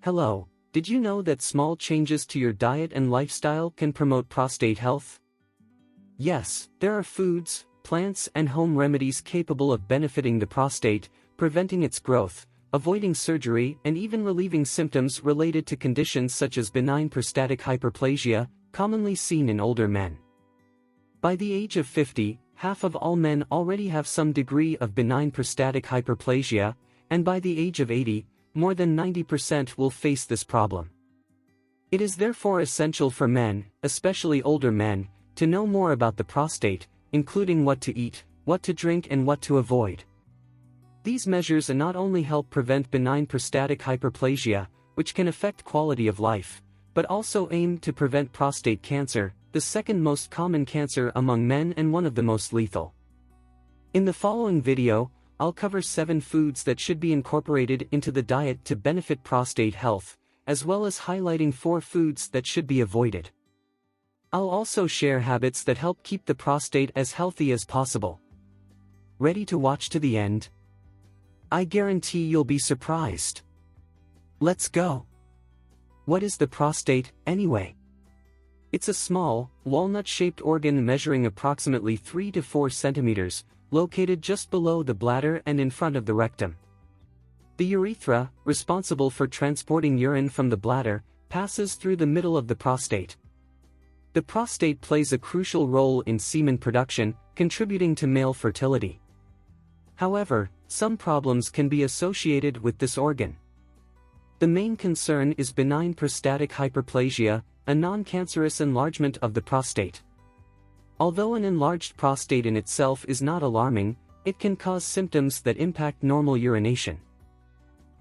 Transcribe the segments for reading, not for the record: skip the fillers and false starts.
Hello, did you know that small changes to your diet and lifestyle can promote prostate health? Yes, there are foods, plants, and home remedies capable of benefiting the prostate, preventing its growth, avoiding surgery, and even relieving symptoms related to conditions such as benign prostatic hyperplasia, commonly seen in older men. By the age of 50, half of all men already have some degree of benign prostatic hyperplasia, and by the age of 80, more than 90% will face this problem. It is therefore essential for men, especially older men, to know more about the prostate, including what to eat, what to drink, and what to avoid. These measures not only help prevent benign prostatic hyperplasia, which can affect quality of life, but also aim to prevent prostate cancer, the second most common cancer among men and one of the most lethal. In the following video, I'll cover 7 foods that should be incorporated into the diet to benefit prostate health, as well as highlighting 4 foods that should be avoided. I'll also share habits that help keep the prostate as healthy as possible. Ready to watch to the end? I guarantee you'll be surprised. Let's go. What is the prostate, anyway? It's a small, walnut-shaped organ measuring approximately 3 to 4 centimeters, located just below the bladder and in front of the rectum. The urethra, responsible for transporting urine from the bladder, passes through the middle of the prostate. The prostate plays a crucial role in semen production, contributing to male fertility. However, some problems can be associated with this organ. The main concern is benign prostatic hyperplasia, a non-cancerous enlargement of the prostate. Although an enlarged prostate in itself is not alarming, it can cause symptoms that impact normal urination.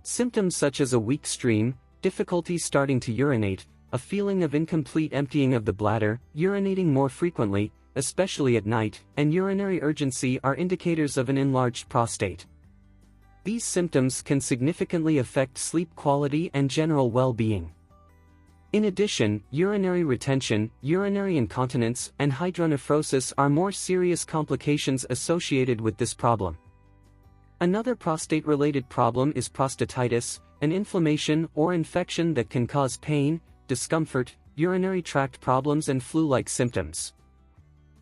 Symptoms such as a weak stream, difficulty starting to urinate, a feeling of incomplete emptying of the bladder, urinating more frequently, especially at night, and urinary urgency are indicators of an enlarged prostate. These symptoms can significantly affect sleep quality and general well-being. In addition, urinary retention, urinary incontinence, and hydronephrosis are more serious complications associated with this problem. Another prostate-related problem is prostatitis, an inflammation or infection that can cause pain, discomfort, urinary tract problems, and flu-like symptoms.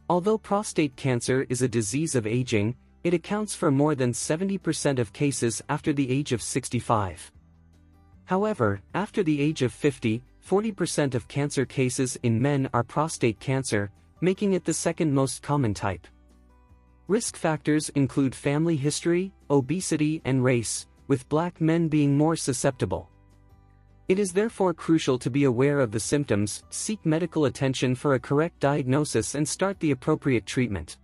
Although prostate cancer is a disease of aging, it accounts for more than 70% of cases after the age of 65. However, after the age of 50, 40% of cancer cases in men are prostate cancer, making it the second most common type. Risk factors include family history, obesity, and race, with Black men being more susceptible. It is therefore crucial to be aware of the symptoms, seek medical attention for a correct diagnosis, and start the appropriate treatment.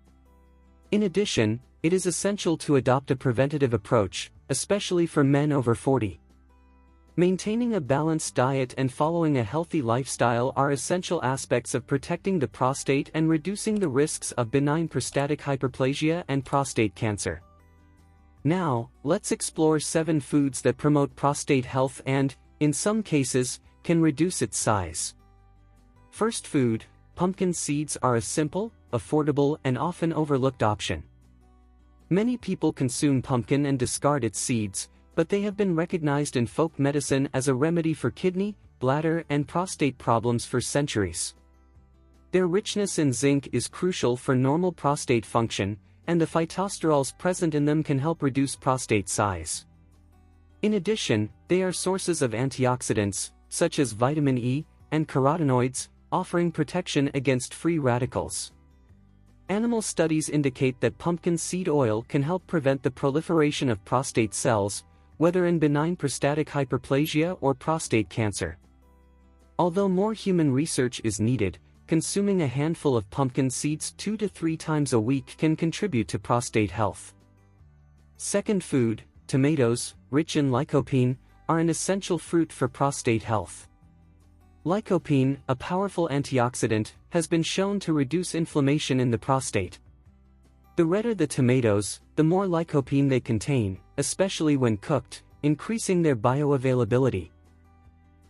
In addition, it is essential to adopt a preventative approach, especially for men over 40. Maintaining a balanced diet and following a healthy lifestyle are essential aspects of protecting the prostate and reducing the risks of benign prostatic hyperplasia and prostate cancer. Now, let's explore 7 foods that promote prostate health and, in some cases, can reduce its size. First food, pumpkin seeds are a simple, affordable, and often overlooked option. Many people consume pumpkin and discard its seeds, but they have been recognized in folk medicine as a remedy for kidney, bladder, and prostate problems for centuries. Their richness in zinc is crucial for normal prostate function, and the phytosterols present in them can help reduce prostate size. In addition, they are sources of antioxidants, such as vitamin E, and carotenoids, offering protection against free radicals. Animal studies indicate that pumpkin seed oil can help prevent the proliferation of prostate cells, whether in benign prostatic hyperplasia or prostate cancer. Although more human research is needed, consuming a handful of pumpkin seeds 2 to 3 times a week can contribute to prostate health. Second food, tomatoes, rich in lycopene, are an essential fruit for prostate health. Lycopene, a powerful antioxidant, has been shown to reduce inflammation in the prostate. The redder the tomatoes, the more lycopene they contain, especially when cooked, increasing their bioavailability.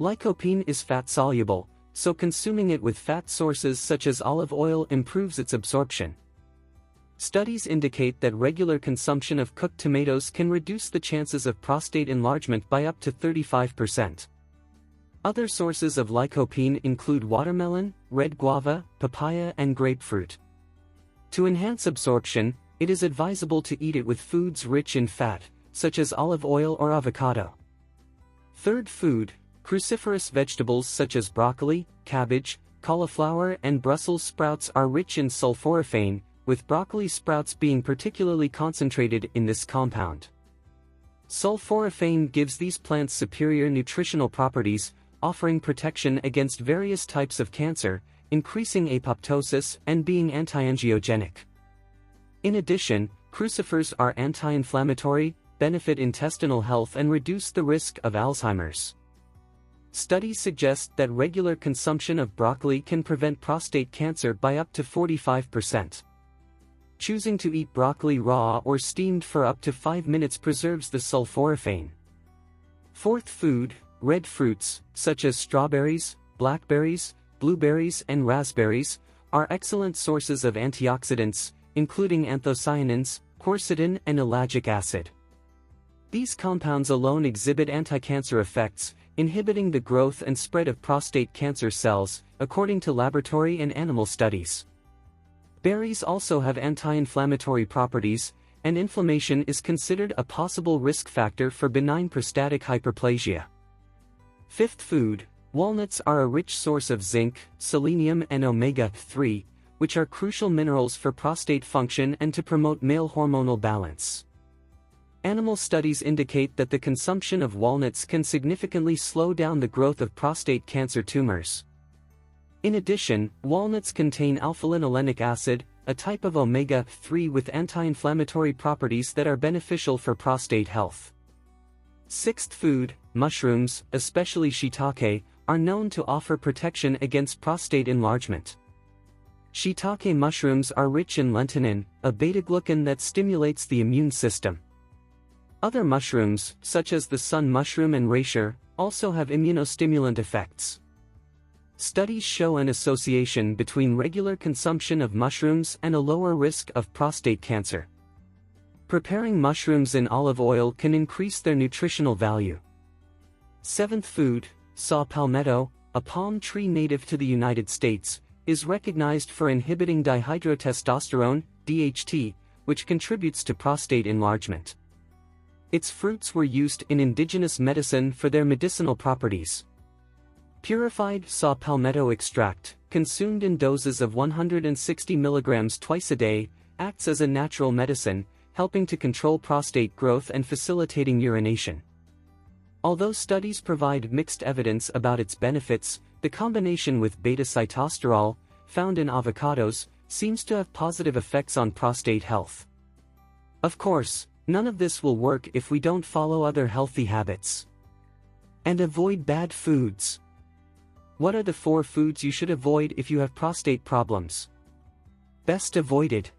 Lycopene is fat-soluble, so consuming it with fat sources such as olive oil improves its absorption. Studies indicate that regular consumption of cooked tomatoes can reduce the chances of prostate enlargement by up to 35%. Other sources of lycopene include watermelon, red guava, papaya, and grapefruit. To enhance absorption, it is advisable to eat it with foods rich in fat, such as olive oil or avocado. Third food, cruciferous vegetables such as broccoli, cabbage, cauliflower, and Brussels sprouts are rich in sulforaphane, with broccoli sprouts being particularly concentrated in this compound. Sulforaphane gives these plants superior nutritional properties, offering protection against various types of cancer, increasing apoptosis, and being anti-angiogenic. In addition, crucifers are anti-inflammatory, benefit intestinal health, and reduce the risk of Alzheimer's. Studies suggest that regular consumption of broccoli can prevent prostate cancer by up to 45%. Choosing to eat broccoli raw or steamed for up to 5 minutes preserves the sulforaphane. Fourth food, red fruits, such as strawberries, blackberries, blueberries, and raspberries, are excellent sources of antioxidants, including anthocyanins, quercetin, and ellagic acid. These compounds alone exhibit anti-cancer effects, inhibiting the growth and spread of prostate cancer cells, according to laboratory and animal studies. Berries also have anti-inflammatory properties, and inflammation is considered a possible risk factor for benign prostatic hyperplasia. Fifth food, walnuts are a rich source of zinc, selenium, and omega-3, which are crucial minerals for prostate function and to promote male hormonal balance. Animal studies indicate that the consumption of walnuts can significantly slow down the growth of prostate cancer tumors. In addition, walnuts contain alpha-linolenic acid, a type of omega-3 with anti-inflammatory properties that are beneficial for prostate health. Sixth food, mushrooms, especially shiitake, are known to offer protection against prostate enlargement. Shiitake mushrooms are rich in lentinin, a beta-glucan that stimulates the immune system. Other mushrooms, such as the sun mushroom and reishi, also have immunostimulant effects. Studies show an association between regular consumption of mushrooms and a lower risk of prostate cancer. Preparing mushrooms in olive oil can increase their nutritional value. Seventh food, saw palmetto, a palm tree native to the United States, is recognized for inhibiting dihydrotestosterone, DHT, which contributes to prostate enlargement. Its fruits were used in indigenous medicine for their medicinal properties. Purified saw palmetto extract, consumed in doses of 160 mg twice a day, acts as a natural medicine, helping to control prostate growth and facilitating urination. Although studies provide mixed evidence about its benefits, the combination with beta-sitosterol, found in avocados, seems to have positive effects on prostate health. Of course, none of this will work if we don't follow other healthy habits. And avoid bad foods. What are the 4 foods you should avoid if you have prostate problems? Best avoided.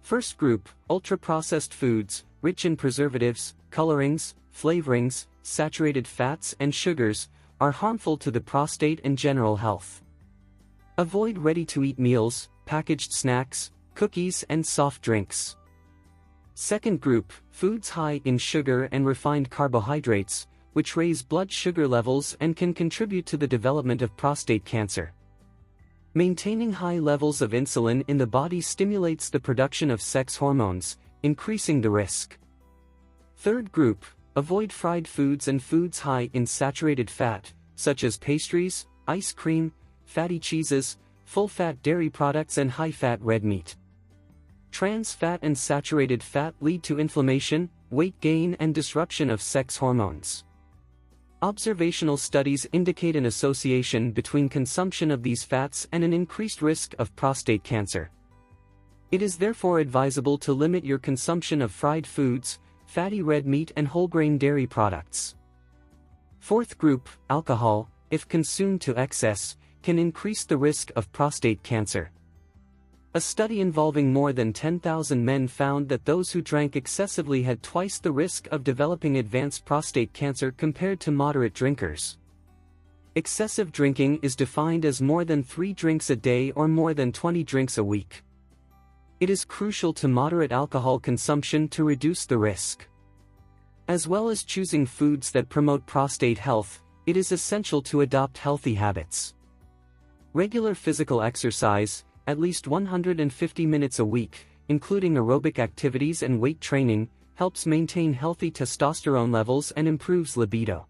First group, ultra-processed foods, rich in preservatives, colorings, flavorings, saturated fats, and sugars, are harmful to the prostate and general health. Avoid ready-to-eat meals, packaged snacks, cookies, and soft drinks. Second group, foods high in sugar and refined carbohydrates, which raise blood sugar levels and can contribute to the development of prostate cancer. Maintaining high levels of insulin in the body stimulates the production of sex hormones, increasing the risk. Third group, avoid fried foods and foods high in saturated fat, such as pastries, ice cream, fatty cheeses, full-fat dairy products, and high-fat red meat. Trans fat and saturated fat lead to inflammation, weight gain, and disruption of sex hormones. Observational studies indicate an association between consumption of these fats and an increased risk of prostate cancer. It is therefore advisable to limit your consumption of fried foods, fatty red meat, and whole-grain dairy products. Fourth group, alcohol, if consumed to excess, can increase the risk of prostate cancer. A study involving more than 10,000 men found that those who drank excessively had twice the risk of developing advanced prostate cancer compared to moderate drinkers. Excessive drinking is defined as more than 3 drinks a day or more than 20 drinks a week. It is crucial to moderate alcohol consumption to reduce the risk. As well as choosing foods that promote prostate health, it is essential to adopt healthy habits. Regular physical exercise, at least 150 minutes a week, including aerobic activities and weight training, helps maintain healthy testosterone levels and improves libido.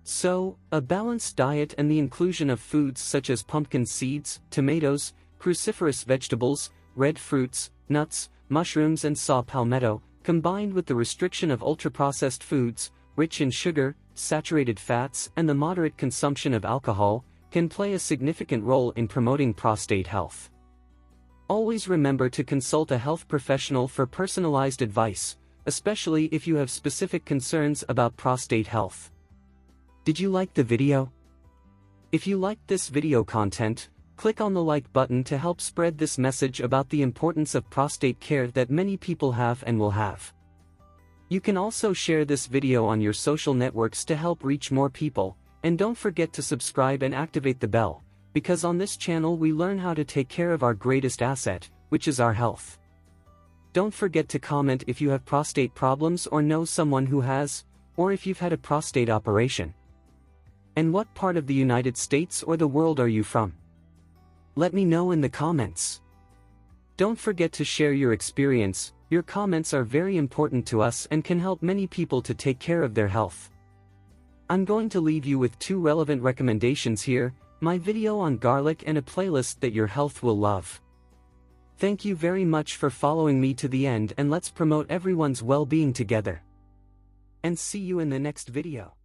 So, a balanced diet and the inclusion of foods such as pumpkin seeds, tomatoes, cruciferous vegetables, red fruits, nuts, mushrooms and saw palmetto, combined with the restriction of ultra-processed foods, rich in sugar, saturated fats and the moderate consumption of alcohol, can play a significant role in promoting prostate health. Always remember to consult a health professional for personalized advice, especially if you have specific concerns about prostate health. Did you like the video? If you liked this video content, click on the like button to help spread this message about the importance of prostate care that many people have and will have. You can also share this video on your social networks to help reach more people, and don't forget to subscribe and activate the bell, because on this channel we learn how to take care of our greatest asset, which is our health. Don't forget to comment if you have prostate problems or know someone who has, or if you've had a prostate operation. And what part of the United States or the world are you from? Let me know in the comments. Don't forget to share your experience. Your comments are very important to us and can help many people to take care of their health. I'm going to leave you with 2 relevant recommendations here, my video on garlic and a playlist that your health will love. Thank you very much for following me to the end, and let's promote everyone's well-being together. And see you in the next video.